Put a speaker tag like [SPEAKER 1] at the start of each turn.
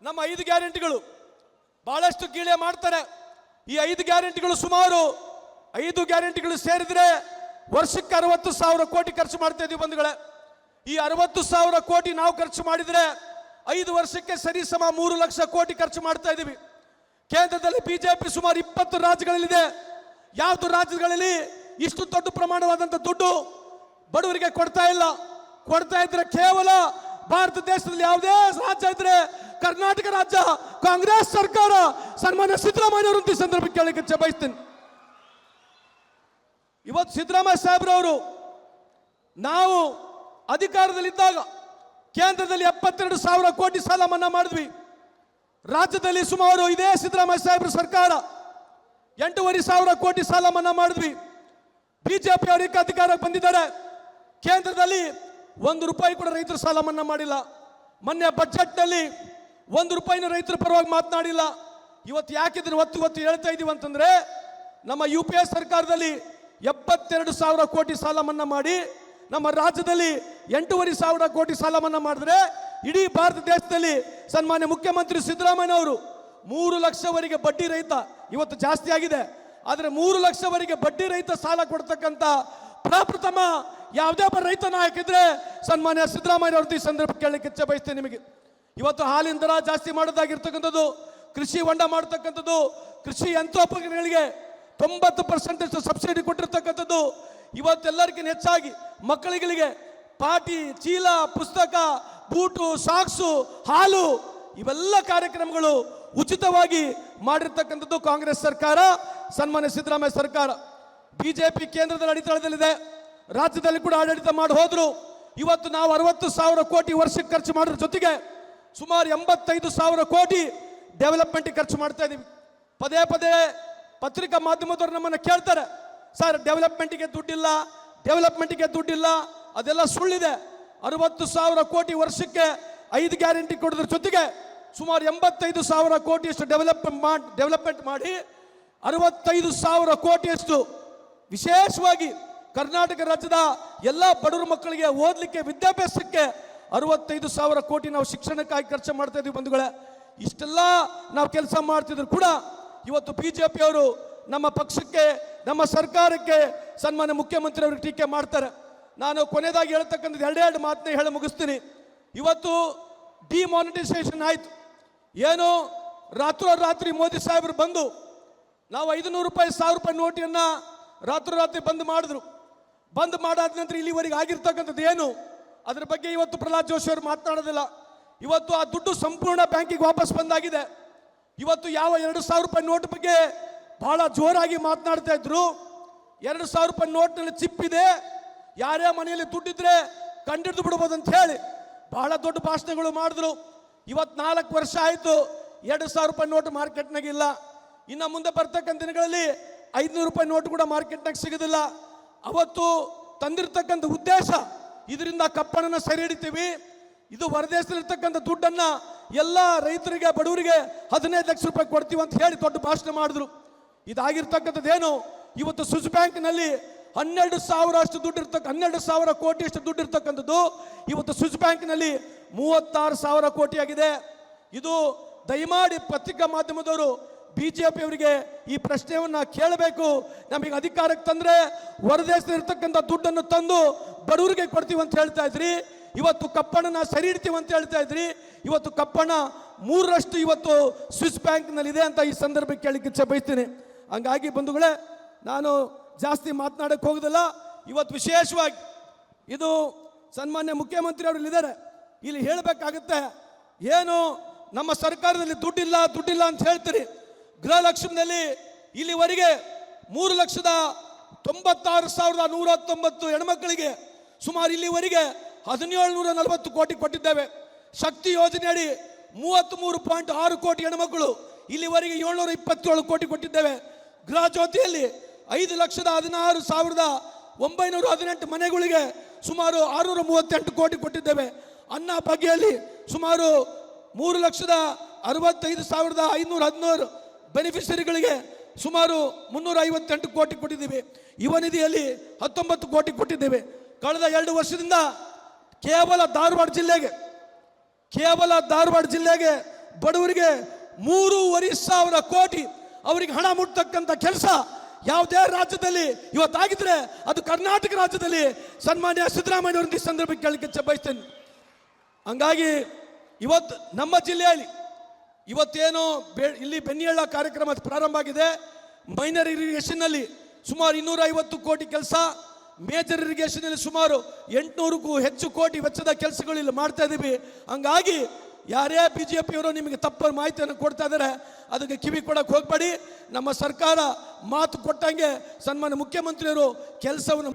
[SPEAKER 1] ನಮ್ಮ 5 ಗ್ಯಾರಂಟಿಗಳು ಬಹಳಷ್ಟು ಗೀಳೆ ಮಾಡ್ತಾರೆ. ಈ 5 ಗ್ಯಾರಂಟಿಗಳು ಸುಮಾರು 5 ಗ್ಯಾರಂಟಿಗಳು ಸೇರಿದ್ರೆ ವರ್ಷಕ್ಕೆ 60,000 ಕೋಟಿ ಖರ್ಚು ಮಾಡ್ತಾ ಇದೀವಿ ಬಂಧುಗಳೇ. ಈ 60,000 ಕೋಟಿ ನಾವು ಖರ್ಚು ಮಾಡಿದ್ರೆ 5 ವರ್ಷಕ್ಕೆ ಸರಿಸಮ 3 ಲಕ್ಷ ಕೋಟಿ ಖರ್ಚು ಮಾಡ್ತಾ ಇದೀವಿ. ಕೇಂದ್ರದಲ್ಲಿ ಬಿಜೆಪಿ ಸುಮಾರು 20 ರಾಜ್ಯಗಳಲ್ಲಿದೆ. ಯಾವ್ದು ರಾಜ್ಯಗಳಲ್ಲಿ ಇಷ್ಟು ದೊಡ್ಡ ಪ್ರಮಾಣವಾದಂತ ದುಡ್ಡು ಬಡವರಿಗೆ ಕೊಡ್ತಾ ಇಲ್ಲ. ಕೊಡ್ತಾ ಇದ್ರೆ ಕೇವಲ ಭಾರತ ದೇಶದಲ್ಲಿ ಯಾವುದೇ ರಾಜ್ಯ ಇದ್ರೆ ಕರ್ನಾಟಕ ರಾಜ್ಯ ಕಾಂಗ್ರೆಸ್ ಸರ್ಕಾರ. ಸನ್ಮಾನ್ಯ ಸಿದ್ದರಾಮಯ್ಯ ಅವರು ಈ ಸಂದರ್ಭಕ್ಕೆ ಕೇಳಲಿಕ್ಕೆ ಬಯಸ್ತೇನೆ. ಇವತ್ತು ಸಿದ್ದರಾಮಯ್ಯ ಸಾಹೇಬ್ರವರು ನಾವು ಅಧಿಕಾರದಲ್ಲಿದ್ದಾಗ ಕೇಂದ್ರದಲ್ಲಿ 72,000 ಕೋಟಿ ಸಾಲ ಮನ್ನಾ ಮಾಡಿದ್ವಿ. ರಾಜ್ಯದಲ್ಲಿ ಸುಮಾರು ಇದೇ ಸಿದ್ದರಾಮಯ್ಯ ಸಾಹೇಬ್ರ ಸರ್ಕಾರ 8,500 ಕೋಟಿ ಸಾಲ ಮನ್ನಾ ಮಾಡಿದ್ವಿ. ಬಿಜೆಪಿ ಅವರಿಗೆ ಅಧಿಕಾರಕ್ಕೆ ಬಂದಿದ್ದಾರೆ. ಕೇಂದ್ರದಲ್ಲಿ 1 ರೂಪಾಯಿ ಕೂಡ ರೈತರ ಸಾಲ ಮನ್ನಾ ಮಾಡಿಲ್ಲ. ಮೊನ್ನೆ ಬಜೆಟ್ನಲ್ಲಿ 1 ರೂಪಾಯಿನ ರೈತರ ಪರವಾಗಿ ಮಾತನಾಡಿಲ್ಲ. ಇವತ್ತು ಯಾಕೆ ಇದನ್ನು ಒತ್ತು ಹೇಳ್ತಾ ಇದೀವಿ ಅಂತಂದ್ರೆ ನಮ್ಮ UPA ಸರ್ಕಾರದಲ್ಲಿ 72,000 ಕೋಟಿ ಸಾಲ ಮನ್ನಾ ಮಾಡಿ ನಮ್ಮ ರಾಜ್ಯದಲ್ಲಿ 8,500 ಕೋಟಿ ಸಾಲ ಮನ್ನಾ ಮಾಡಿದ್ರೆ ಇಡೀ ಭಾರತ ದೇಶದಲ್ಲಿ ಸನ್ಮಾನ್ಯ ಮುಖ್ಯಮಂತ್ರಿ ಸಿದ್ದರಾಮಯ್ಯ ಅವರು 3 ಲಕ್ಷವರೆಗೆ ಬಡ್ಡಿ ರಹಿತ, ಇವತ್ತು ಜಾಸ್ತಿ ಆಗಿದೆ, ಆದರೆ 3 ಲಕ್ಷವರೆಗೆ ಬಡ್ಡಿ ರಹಿತ ಸಾಲ ಕೊಡ್ತಕ್ಕಂಥ ಪ್ರಪ್ರಥಮ ಯಾವುದೇ ಒಬ್ಬ ರೈತ ನಾಯಕ ಇದ್ರೆ ಸನ್ಮಾನ್ಯ ಸಿದ್ದರಾಮಯ್ಯ ಅವ್ರದ್ದು ಈ ಸಂದರ್ಭ ಕೇಳಲಿಕ್ಕೆ ಇಚ್ಛೆ ಬಯಸ್ತೇನೆ ನಿಮಗೆ. ಇವತ್ತು ಹಾಲಿನ ದರ ಜಾಸ್ತಿ ಮಾಡೋದಾಗಿರ್ತಕ್ಕಂಥದ್ದು, ಕೃಷಿ ಹೊಂಡ ಮಾಡತಕ್ಕಂಥದ್ದು, ಕೃಷಿ ಯಂತ್ರೋಪಕರಣಗಳಿಗೆ 90% ಸಬ್ಸಿಡಿ ಕೊಟ್ಟಿರ್ತಕ್ಕಂಥದ್ದು, ಇವತ್ತೆಲ್ಲರಿಗಿಂತ ಹೆಚ್ಚಾಗಿ ಮಕ್ಕಳಿಗೆ ಪಾಟಿ, ಚೀಲ, ಪುಸ್ತಕ, ಬೂಟು, ಸಾಕ್ಸು, ಹಾಲು ಇವೆಲ್ಲ ಕಾರ್ಯಕ್ರಮಗಳು ಉಚಿತವಾಗಿ ಮಾಡಿರ್ತಕ್ಕಂಥದ್ದು ಕಾಂಗ್ರೆಸ್ ಸರ್ಕಾರ, ಸನ್ಮಾನ್ಯ ಸಿದ್ದರಾಮಯ್ಯ ಸರ್ಕಾರ. ಬಿಜೆಪಿ ಕೇಂದ್ರದಲ್ಲಿ ಅಡಿತಳದಲ್ಲಿದೆ, ರಾಜ್ಯದಲ್ಲಿ ಕೂಡ ಆಡಳಿತ ಮಾಡಿ ಹೋದ್ರು. ಇವತ್ತು ನಾವು 60,000 ಕೋಟಿ ವರ್ಷಕ್ಕೆ ಖರ್ಚು ಮಾಡೋದ್ರ ಜೊತೆಗೆ ಸುಮಾರು 85,000 ಕೋಟಿ ಡೆವಲಪ್ಮೆಂಟ್ ಖರ್ಚು ಮಾಡ್ತಾ ಇದೀವಿ. ಪದೇ ಪದೇ ಪತ್ರಿಕಾ ಮಾಧ್ಯಮದವರು ನಮ್ಮನ್ನು ಕೇಳ್ತಾರೆ, ಸರ್ ಡೆವಲಪ್ಮೆಂಟ್ಗೆ ದುಡ್ಡಿಲ್ಲ, ಡೆವಲಪ್ಮೆಂಟ್ಗೆ ದುಡ್ಡಿಲ್ಲ. ಅದೆಲ್ಲ ಸುಳ್ಳಿದೆ. 60,000 ಕೋಟಿ ವರ್ಷಕ್ಕೆ 5 ಗ್ಯಾರಂಟಿ ಕೊಡೋದ್ರ ಜೊತೆಗೆ ಸುಮಾರು 85,000 ಕೋಟಿಯಷ್ಟು ಡೆವಲಪ್ಮೆಂಟ್ ಮಾಡಿ 65,000 ಕೋಟಿಯಷ್ಟು ವಿಶೇಷವಾಗಿ ಕರ್ನಾಟಕ ರಾಜ್ಯದ ಎಲ್ಲ ಬಡವರ ಮಕ್ಕಳಿಗೆ ಓದಲಿಕ್ಕೆ, ವಿದ್ಯಾಭ್ಯಾಸಕ್ಕೆ 65,000 ಕೋಟಿ ನಾವು ಶಿಕ್ಷಣಕ್ಕಾಗಿ ಖರ್ಚು ಮಾಡ್ತಾ ಇದೀವಿ ಬಂಧುಗಳೇ. ಇಷ್ಟೆಲ್ಲ ನಾವು ಕೆಲಸ ಮಾಡ್ತಿದ್ರು ಕೂಡ ಇವತ್ತು ಬಿಜೆಪಿ ಅವರು ನಮ್ಮ ಪಕ್ಷಕ್ಕೆ, ನಮ್ಮ ಸರ್ಕಾರಕ್ಕೆ, ಸನ್ಮಾನ್ಯ ಮುಖ್ಯಮಂತ್ರಿ ಅವರಿಗೆ ಟೀಕೆ ಮಾಡ್ತಾರೆ. ನಾನು ಕೊನೆಯದಾಗಿ ಹೇಳ್ತಕ್ಕಂಥದ್ದು 2 ಮಾತನ್ನ ಹೇಳಿ ಮುಗಿಸ್ತೀನಿ. ಇವತ್ತು ಡಿಮಾನಿಟೈಸೇಷನ್ ಆಯ್ತು. ಏನು ರಾತ್ರಿ ಮೋದಿ ಸಾಹೇಬರು ಬಂದು ನಾವು 500 ರೂಪಾಯಿ 1,000 ರೂಪಾಯಿ ನೋಟಿಯನ್ನ ರಾತ್ರಿ ಬಂದ್ ಮಾಡಿದ್ರು. ಬಂದ್ ಮಾಡಾದ ನಂತರ ಇಲ್ಲಿವರೆಗೆ ಆಗಿರ್ತಕ್ಕಂಥದ್ದು ಏನು, ಅದರ ಬಗ್ಗೆ ಇವತ್ತು ಪ್ರಹ್ಲಾದ್ ಜೋಶಿ ಅವರು ಮಾತನಾಡೋದಿಲ್ಲ. ಇವತ್ತು ಆ ದುಡ್ಡು ಸಂಪೂರ್ಣ ಬ್ಯಾಂಕಿಗೆ ವಾಪಸ್ ಬಂದಾಗಿದೆ. ಇವತ್ತು ಯಾವ 2,000 ರೂಪಾಯಿ ನೋಟ್ ಬಗ್ಗೆ ಬಹಳ ಜೋರಾಗಿ ಮಾತನಾಡ್ತಾ ಇದ್ರು. 2,000 ರೂಪಾಯಿ ನೋಟ್ನಲ್ಲಿ ಚಿಪ್ ಇದೆ, ಯಾರೇ ಮನೆಯಲ್ಲಿ ದುಡ್ಡಿದ್ರೆ ಕಂಡಿಡ್ದು ಬಿಡ್ಬೋದು ಅಂತ ಹೇಳಿ ಬಹಳ ದೊಡ್ಡ ಭಾಷಣಗಳು ಮಾಡಿದ್ರು. ಇವತ್ತು 4 ವರ್ಷ ಆಯಿತು, 2,000 ರೂಪಾಯಿ ನೋಟ್ ಮಾರ್ಕೆಟ್ನಾಗ ಇಲ್ಲ. ಇನ್ನು ಮುಂದೆ ಬರ್ತಕ್ಕಂಥ ದಿನಗಳಲ್ಲಿ 500 ರೂಪಾಯಿ ನೋಟ್ ಕೂಡ ಮಾರ್ಕೆಟ್ನಾಗ ಸಿಗೋದಿಲ್ಲ. ಅವತ್ತು ತಂದಿರ್ತಕ್ಕಂಥ ಉದ್ದೇಶ ಇದರಿಂದ ಕಪ್ಪಣನ ಸೆರೆ ಹಿಡಿತೀವಿ, ಇದು ಹೊರದೇಶದಲ್ಲಿರ್ತಕ್ಕಂಥ ದುಡ್ಡನ್ನ ಎಲ್ಲ ರೈತರಿಗೆ, ಬಡವರಿಗೆ 15 ಲಕ್ಷ ರೂಪಾಯಿ ಕೊಡ್ತೀವಿ ಅಂತ ಹೇಳಿ ದೊಡ್ಡ ಭಾಷಣ ಮಾಡಿದ್ರು. ಇದಾಗಿರ್ತಕ್ಕಂಥದ್ದೇನು, ಇವತ್ತು ಸ್ವಿಸ್ ಬ್ಯಾಂಕ್ನಲ್ಲಿ 12,000 ಅಷ್ಟು ದುಡ್ಡು 12,000 ಕೋಟಿ ಅಷ್ಟು ದುಡ್ಡು ಇರ್ತಕ್ಕಂಥದ್ದು ಇವತ್ತು ಸ್ವಿಸ್ ಬ್ಯಾಂಕ್ನಲ್ಲಿ 36,000 ಕೋಟಿ ಆಗಿದೆ. ಇದು ದಯಮಾಡಿ ಪತ್ರಿಕಾ ಮಾಧ್ಯಮದವರು ಬಿಜೆಪಿ ಅವರಿಗೆ ಈ ಪ್ರಶ್ನೆಯನ್ನ ಕೇಳಬೇಕು. ನಮಗೆ ಅಧಿಕಾರಕ್ಕೆ ತಂದ್ರೆ ಹೊರದೇಶದಲ್ಲಿರ್ತಕ್ಕಂಥ ದುಡ್ಡನ್ನು ತಂದು ಬಡವರಿಗೆ ಕೊಡ್ತೀವಿ ಅಂತ ಹೇಳ್ತಾ ಇದ್ರಿ, ಇವತ್ತು ಕಪ್ಪಣನ ಸರಿ ಇಡ್ತೀವಿ ಅಂತ ಹೇಳ್ತಾ ಇದ್ರಿ. ಇವತ್ತು ಕಪ್ಪಣ 3ರಷ್ಟು ಇವತ್ತು ಸ್ವಿಸ್ ಬ್ಯಾಂಕ್ನಲ್ಲಿ ಇದೆ ಅಂತ ಈ ಸಂದರ್ಭಕ್ಕೆ ಕೇಳಲಿಕ್ಕೆ ಇಚ್ಛೆ ಬಯಸ್ತೀನಿ. ಹಂಗಾಗಿ ಬಂಧುಗಳೇ, ನಾನು ಜಾಸ್ತಿ ಮಾತನಾಡಕ್ಕೆ ಹೋಗೋದಿಲ್ಲ. ಇವತ್ತು ವಿಶೇಷವಾಗಿ ಇದು ಸನ್ಮಾನ್ಯ ಮುಖ್ಯಮಂತ್ರಿ ಅವರು ಇಲ್ಲಿದ್ದಾರೆ, ಇಲ್ಲಿ ಹೇಳಬೇಕಾಗುತ್ತೆ. ಏನು ನಮ್ಮ ಸರ್ಕಾರದಲ್ಲಿ ದುಡ್ಡಿಲ್ಲ ಅಂತ ಹೇಳ್ತೀರಿ. ಗೃಹಲಕ್ಷ್ಮಿನಲ್ಲಿ ಇಲ್ಲಿವರೆಗೆ 3,96,119 ಹೆಣ್ಮಕ್ಕಳಿಗೆ ಸುಮಾರು ಇಲ್ಲಿವರೆಗೆ 1,740 ಕೋಟಿ ಕೊಟ್ಟಿದ್ದೇವೆ. ಶಕ್ತಿ ಯೋಜನೆಯಡಿ 33.6 ಕೋಟಿ ಹೆಣ್ಮಕ್ಕಳು ಇಲ್ಲಿವರೆಗೆ 727 ಕೋಟಿ ಕೊಟ್ಟಿದ್ದೇವೆ. ಗೃಹ ಜ್ಯೋತಿಯಲ್ಲಿ 5,16,918 ಮನೆಗಳಿಗೆ ಸುಮಾರು 638 ಕೋಟಿ ಕೊಟ್ಟಿದ್ದೇವೆ. ಅನ್ನ ಭಾಗ್ಯದಲ್ಲಿ ಸುಮಾರು 3,65,516 ಬೆನಿಫಿಷರಿಗಳಿಗೆ ಸುಮಾರು 358 ಕೋಟಿ ಕೊಟ್ಟಿದ್ದೇವೆ. ಯುವ ನಿಧಿಯಲ್ಲಿ 19 ಕೋಟಿ ಕೊಟ್ಟಿದ್ದೇವೆ. ಕಳೆದ 2 ವರ್ಷದಿಂದ ಕೇವಲ ಧಾರವಾಡ ಜಿಲ್ಲೆಗೆ ಬಡವರಿಗೆ 3,500 ಕೋಟಿ ಅವರಿಗೆ ಹಣ ಮುಟ್ಟತಕ್ಕಂಥ ಕೆಲಸ ಯಾವುದೇ ರಾಜ್ಯದಲ್ಲಿ ಇವತ್ತಾಗಿದ್ರೆ ಅದು ಕರ್ನಾಟಕ ರಾಜ್ಯದಲ್ಲಿ ಸನ್ಮಾನ್ಯ ಸಿದ್ದರಾಮಯ್ಯ ಅವರನ್ನು ಈ ಸಂದರ್ಭಕ್ಕೆ ಕೇಳಲಿಕ್ಕೆ ಬಯಸ್ತೇನೆ. ಹಂಗಾಗಿ ಇವತ್ತು ನಮ್ಮ ಜಿಲ್ಲೆಯಲ್ಲಿ ಇವತ್ತೇನು ಇಲ್ಲಿ ಬೆನ್ನಿಯಳ್ಳ ಕಾರ್ಯಕ್ರಮ ಪ್ರಾರಂಭ ಆಗಿದೆ. ಮೈನರ್ ಇರಿಗೇಷನ್ನಲ್ಲಿ ಸುಮಾರು 250 ಕೋಟಿ ಕೆಲಸ, ಮೇಜರ್ ಇರಿಗೇಷನ್ನಲ್ಲಿ ಸುಮಾರು 800ಕ್ಕೂ ಹೆಚ್ಚು ಕೋಟಿ ವೆಚ್ಚದ ಕೆಲಸಗಳು ಇಲ್ಲಿ ಮಾಡ್ತಾ ಇದ್ದೀವಿ. ಹಂಗಾಗಿ ಯಾರೇ ಬಿಜೆಪಿಯವರು ನಿಮಗೆ ತಪ್ಪ ಮಾಹಿತಿಯನ್ನು ಕೊಡ್ತಾ ಇದ್ದಾರೆ, ಅದಕ್ಕೆ ಕಿವಿ ಕೊಡಕ್ಕೆ ಹೋಗಬೇಡಿ. ನಮ್ಮ ಸರ್ಕಾರ ಮಾತು ಕೊಟ್ಟಂಗೆ ಸನ್ಮಾನ್ಯ ಮುಖ್ಯಮಂತ್ರಿಯವರು ಕೆಲಸವನ್ನು